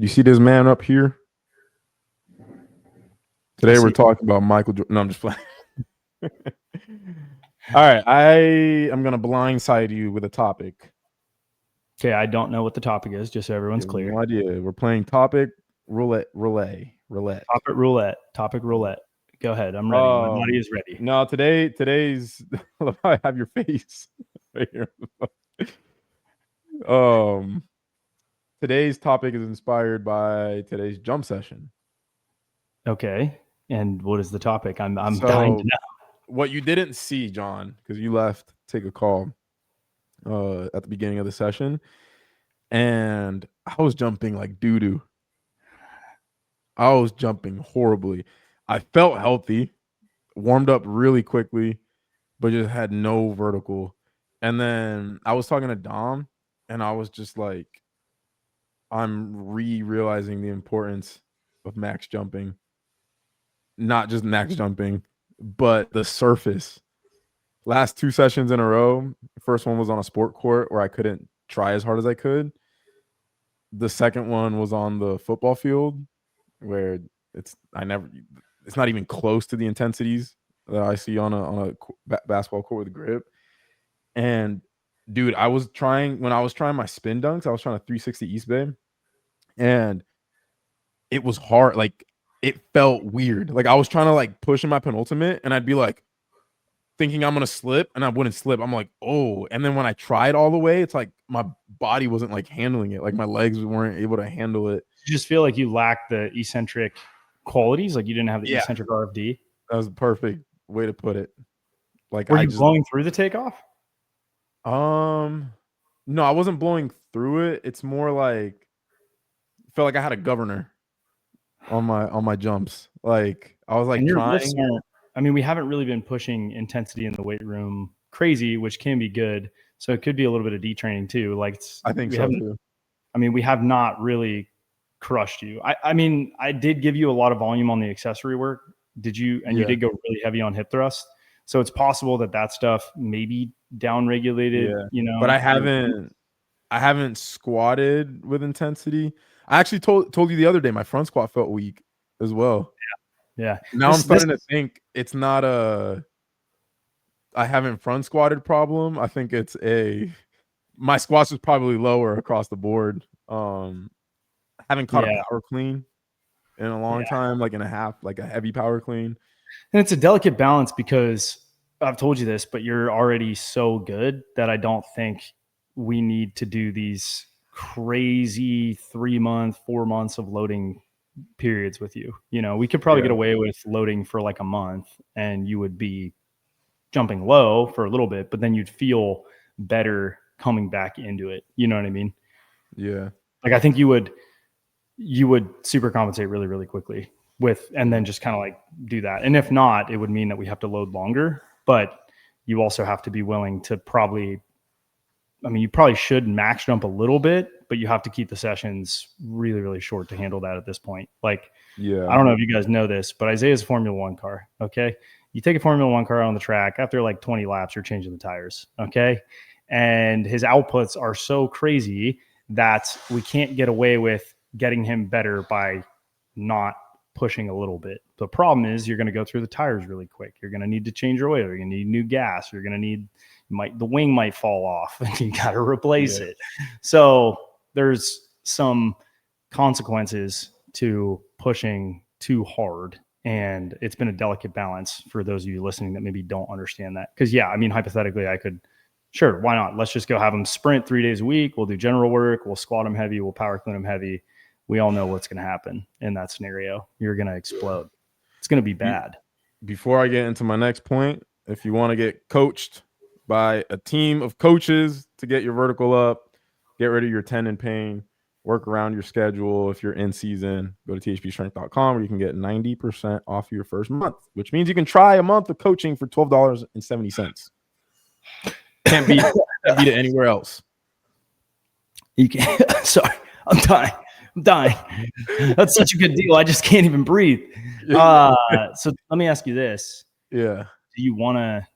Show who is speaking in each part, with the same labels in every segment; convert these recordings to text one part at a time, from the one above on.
Speaker 1: You see this man up here? Today we're
Speaker 2: see.
Speaker 1: talking about Michael Jordan. No, I'm just playing. All right, I am gonna blindside you with a topic.
Speaker 2: Okay, I don't know what the topic is, just so everyone's clear.
Speaker 1: No idea. We're playing topic roulette.
Speaker 2: Topic roulette. Go ahead. I'm ready. My body is ready.
Speaker 1: No, today's I have your face right here. Today's topic is inspired by today's jump session.
Speaker 2: Okay. And what is the topic? I'm
Speaker 1: So,
Speaker 2: dying to know.
Speaker 1: What you didn't see, John, because you left, take a call at the beginning of the session, and I was jumping like doo-doo. I was jumping horribly. I felt healthy, warmed up really quickly, but just had no vertical. And then I was talking to Dom, and I was just like, I'm realizing the importance of max jumping. Not just max jumping, but the surface. Last 2 sessions in a row, first one was on a sport court where I couldn't try as hard as I could. The second one was on the football field where it's not even close to the intensities that I see on a basketball court with grip. And dude, when I was trying my spin dunks, I was trying a 360 East Bay, and it was hard. Like, it felt weird. Like, I was trying to like push in my penultimate, and I'd be like thinking I'm gonna slip, and I wouldn't slip. I'm like, oh. And then when I tried all the way, it's like my body wasn't like handling it. Like, my legs weren't able to handle it.
Speaker 2: You just feel like you lack the eccentric qualities, like you didn't have the eccentric RFD.
Speaker 1: That was the perfect way to put it. Like,
Speaker 2: were you blowing through the takeoff?
Speaker 1: No, I wasn't blowing through it. It's more like felt like I had a governor on my jumps. Like, I was like trying.
Speaker 2: I mean, we haven't really been pushing intensity in the weight room crazy, which can be good. So it could be a little bit of detraining too. Like,
Speaker 1: I think so too.
Speaker 2: I mean, we have not really crushed you. I mean, I did give you a lot of volume on the accessory work. Did you? And you did go really heavy on hip thrust. So it's possible that stuff may be down regulated, you know.
Speaker 1: But I haven't squatted with intensity. I actually told you the other day my front squat felt weak as well.
Speaker 2: Yeah.
Speaker 1: Now I'm starting to think it's not I haven't front squatted problem. I think it's my squats was probably lower across the board. Haven't caught a power clean in a long time, like a heavy power clean.
Speaker 2: And it's a delicate balance because I've told you this, but you're already so good that I don't think we need to do these crazy 3 month, 4 months of loading periods with you. You know, we could probably get away with loading for like a month and you would be jumping low for a little bit, but then you'd feel better coming back into it. You know what I mean?
Speaker 1: Yeah.
Speaker 2: Like, I think you would super compensate really, really quickly and then just kind of like do that. And if not, it would mean that we have to load longer, but you also have to be willing to you probably should max jump a little bit, but you have to keep the sessions really, really short to handle that at this point. Like, I don't know if you guys know this, but Isaiah's a Formula One car. Okay. You take a Formula One car on the track, after like 20 laps, you're changing the tires. Okay. And his outputs are so crazy that we can't get away with getting him better by not pushing a little bit. The problem is you're going to go through the tires really quick. You're going to need to change your oil. You're going to need new gas. You're going to need, the wing might fall off and you got to replace it. So there's some consequences to pushing too hard. And it's been a delicate balance for those of you listening that maybe don't understand that. Because, I mean, hypothetically, I could, sure, why not? Let's just go have them sprint 3 days a week. We'll do general work. We'll squat them heavy. We'll power clean them heavy. We all know what's going to happen in that scenario. You're going to explode. It's going to be bad.
Speaker 1: Before I get into my next point, if you want to get coached by a team of coaches to get your vertical up, get rid of your tendon pain, work around your schedule. If you're in season, go to thpstrength.com where you can get 90% off your first month, which means you can try a month of coaching for $12.70. Can't beat it anywhere else.
Speaker 2: You can't. Sorry, I'm dying. That's such a good deal. I just can't even breathe. So let me ask you this.
Speaker 1: Yeah.
Speaker 2: Do you want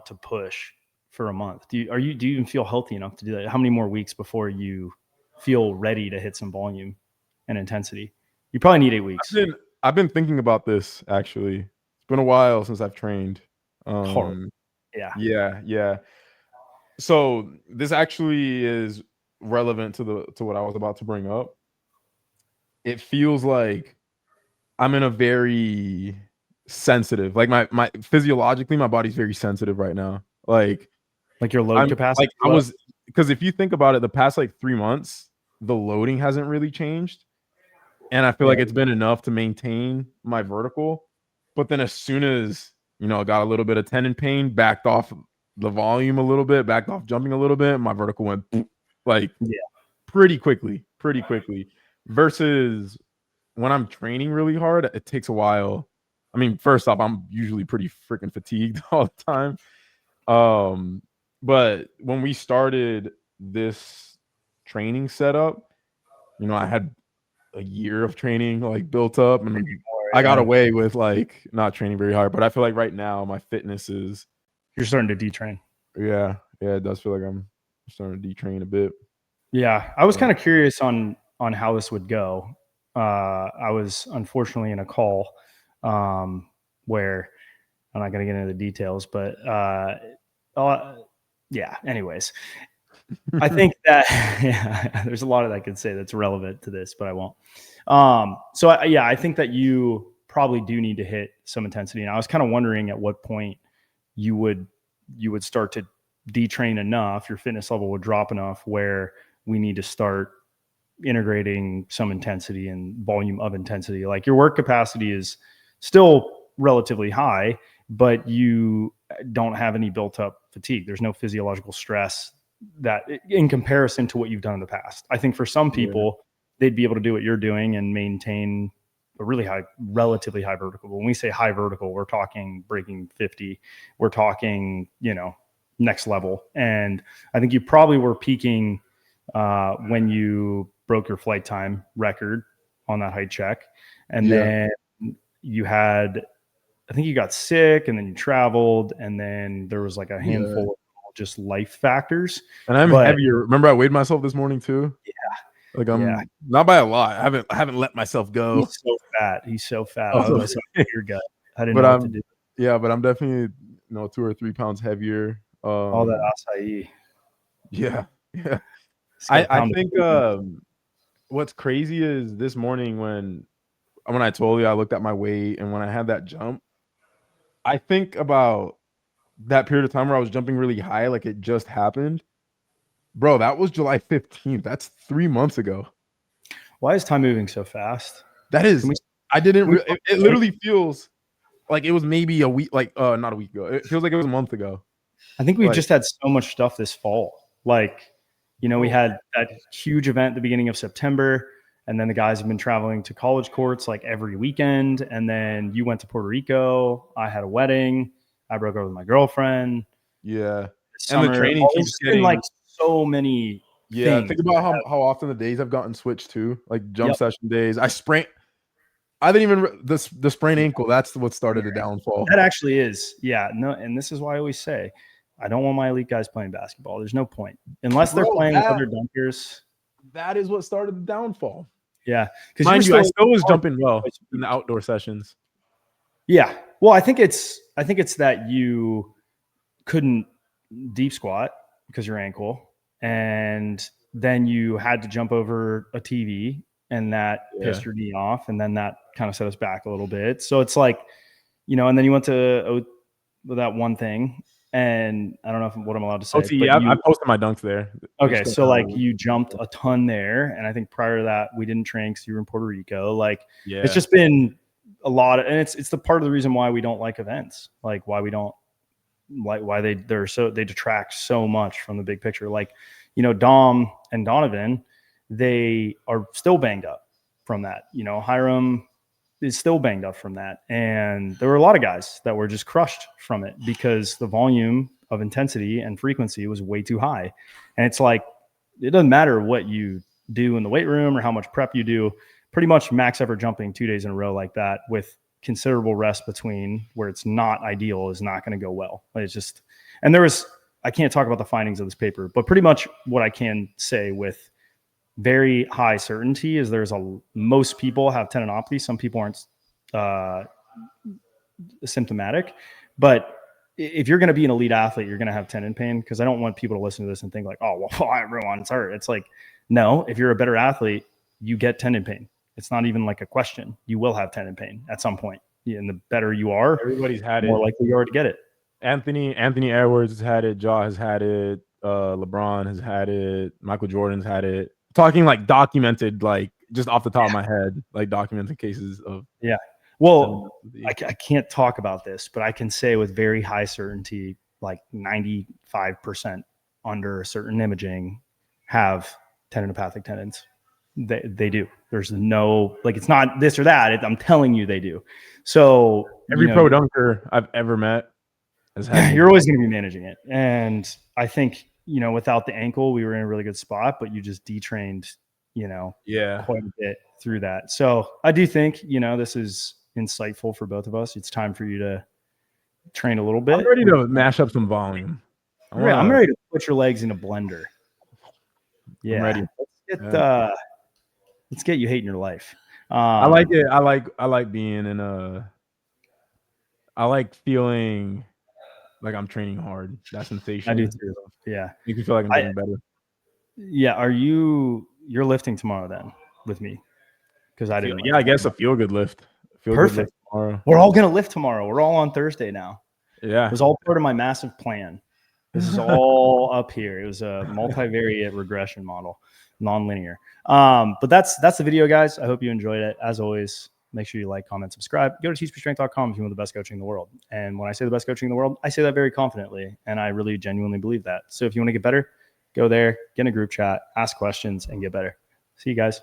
Speaker 2: to push for a month? Do you even feel healthy enough to do that? How many more weeks before you feel ready to hit some volume and intensity? You probably need 8 weeks.
Speaker 1: I've been thinking about this actually. It's been a while since I've trained.
Speaker 2: Horrible.
Speaker 1: Yeah. So this actually is relevant to what I was about to bring up. It feels like I'm in a very sensitive, like my physiologically, my body's very sensitive right now. Like
Speaker 2: your load
Speaker 1: I'm
Speaker 2: capacity.
Speaker 1: like I was because if you think about it, the past like 3 months, the loading hasn't really changed. And I feel like it's been enough to maintain my vertical. But then as soon as, I got a little bit of tendon pain, backed off the volume a little bit, backed off jumping a little bit, my vertical went like pretty quickly. Versus when I'm training really hard, it takes a while. I mean, first off, I'm usually pretty freaking fatigued all the time. But when we started this training setup, I had a year of training like built up, and I got away with like not training very hard. But I feel like right now my fitness is
Speaker 2: you're starting to detrain.
Speaker 1: Yeah, it does feel like I'm starting to detrain a bit.
Speaker 2: Yeah, I was kind of curious on how this would go. I was unfortunately in a call where I'm not going to get into the details, but yeah. Anyways, I think that there's a lot of that I could say that's relevant to this, but I won't. So I think that you probably do need to hit some intensity. And I was kind of wondering at what point you would start to detrain enough, your fitness level would drop enough where we need to start integrating some intensity and volume of intensity. Like your work capacity is still relatively high, but you don't have any built up fatigue. There's no physiological stress that in comparison to what you've done in the past. I think for some people, they'd be able to do what you're doing and maintain a really high, relatively high vertical. When we say high vertical, we're talking breaking 50. We're talking, next level. And I think you probably were peaking when you broke your flight time record on that height check. And then you had, I think you got sick and then you traveled, and then there was like a handful of just life factors.
Speaker 1: And I'm heavier. Remember I weighed myself this morning too?
Speaker 2: Yeah.
Speaker 1: Like I'm not by a lot. I haven't let myself go.
Speaker 2: He's so fat. I was like, your gut. I didn't know what to do.
Speaker 1: Yeah, but I'm definitely 2 or 3 pounds heavier.
Speaker 2: All that acai.
Speaker 1: Yeah. I think what's crazy is this morning when I told you I looked at my weight and when I had that jump, I think about that period of time where I was jumping really high, like it just happened. Bro, that was July 15th. That's 3 months ago.
Speaker 2: Why is time moving so fast?
Speaker 1: That is, it literally feels like it was maybe a week, like not a week ago. It feels like it was a month ago.
Speaker 2: I think we've just had so much stuff this fall. Like, we had that huge event at the beginning of September, and then the guys have been traveling to college courts like every weekend. And then you went to Puerto Rico. I had a wedding. I broke up with my girlfriend.
Speaker 1: Yeah.
Speaker 2: And the training keeps getting like so many things.
Speaker 1: Think about how often the days have gotten switched too. Like jump session days. I didn't even the sprained ankle. That's what started the downfall.
Speaker 2: That actually is. Yeah. No, and this is why I always say I don't want my elite guys playing basketball. There's no point. Unless they're playing with other dunkers.
Speaker 1: That is what started the downfall.
Speaker 2: Yeah.
Speaker 1: Because I still was jumping well in the outdoor sessions.
Speaker 2: Yeah. Well, I think it's that you couldn't deep squat because your ankle, and then you had to jump over a TV, and that pissed your knee off, and then that kind of set us back a little bit. So it's like, and then you went to that one thing, and I don't know what I'm allowed to say.
Speaker 1: But I posted my dunks there.
Speaker 2: Okay, so like you jumped a ton there, and I think prior to that we didn't train because you were in Puerto Rico. Like, it's just been a lot, and it's the part of the reason why we don't like events, like why we don't like why they detract so much from the big picture. Like, Dom and Donovan, they are still banged up from that. Hiram is still banged up from that, and there were a lot of guys that were just crushed from it because the volume of intensity and frequency was way too high. And it's like, it doesn't matter what you do in the weight room or how much prep you do. Pretty much max effort jumping 2 days in a row like that with considerable rest between, where it's not ideal, is not going to go well. It's just, and I can't talk about the findings of this paper, but pretty much what I can say with very high certainty is most people have tendinopathy. Some people aren't symptomatic, but if you're going to be an elite athlete, you're going to have tendon pain, because I don't want people to listen to this and think like, oh, well, everyone's hurt. It's like, no, if you're a better athlete, you get tendon pain. It's not even like a question. You will have tendon pain at some point. And the better you are,
Speaker 1: Everybody's had
Speaker 2: more
Speaker 1: it.
Speaker 2: likely you are to get it.
Speaker 1: Anthony Edwards has had it. Ja has had it. LeBron has had it. Michael Jordan's had it. Talking like documented, like just off the top of my head, like documented cases of.
Speaker 2: Yeah. Well, I can't talk about this, but I can say with very high certainty, like 95% under certain imaging have tendinopathic tendons. They do. There's no, like, it's not this or that. I'm telling you they do. So
Speaker 1: every pro dunker I've ever met has had.
Speaker 2: You're always going to be managing it. And I think, without the ankle, we were in a really good spot, but you just detrained, quite a bit through that. So I do think, this is insightful for both of us. It's time for you to train a little bit.
Speaker 1: I'm ready to mash up some volume.
Speaker 2: I'm ready to put your legs in a blender. Yeah.
Speaker 1: I'm ready.
Speaker 2: Let's get you hating your life.
Speaker 1: I like it. I like being in I like feeling like I'm training hard. That sensation.
Speaker 2: I do too. Yeah.
Speaker 1: You can feel like I'm getting better.
Speaker 2: Yeah. You're lifting tomorrow then with me? Because I didn't.
Speaker 1: Yeah, I guess a feel good lift.
Speaker 2: Perfect.
Speaker 1: Good lift tomorrow.
Speaker 2: We're all gonna lift tomorrow. We're all on Thursday now.
Speaker 1: Yeah.
Speaker 2: It was all part of my massive plan. This is all up here. It was a multivariate regression model, nonlinear. But that's the video, guys. I hope you enjoyed it. As always, make sure you like, comment, subscribe. Go to teachmestrength.com if you want the best coaching in the world. And when I say the best coaching in the world, I say that very confidently, and I really genuinely believe that. So if you want to get better, go there, get in a group chat, ask questions, and get better. See you guys.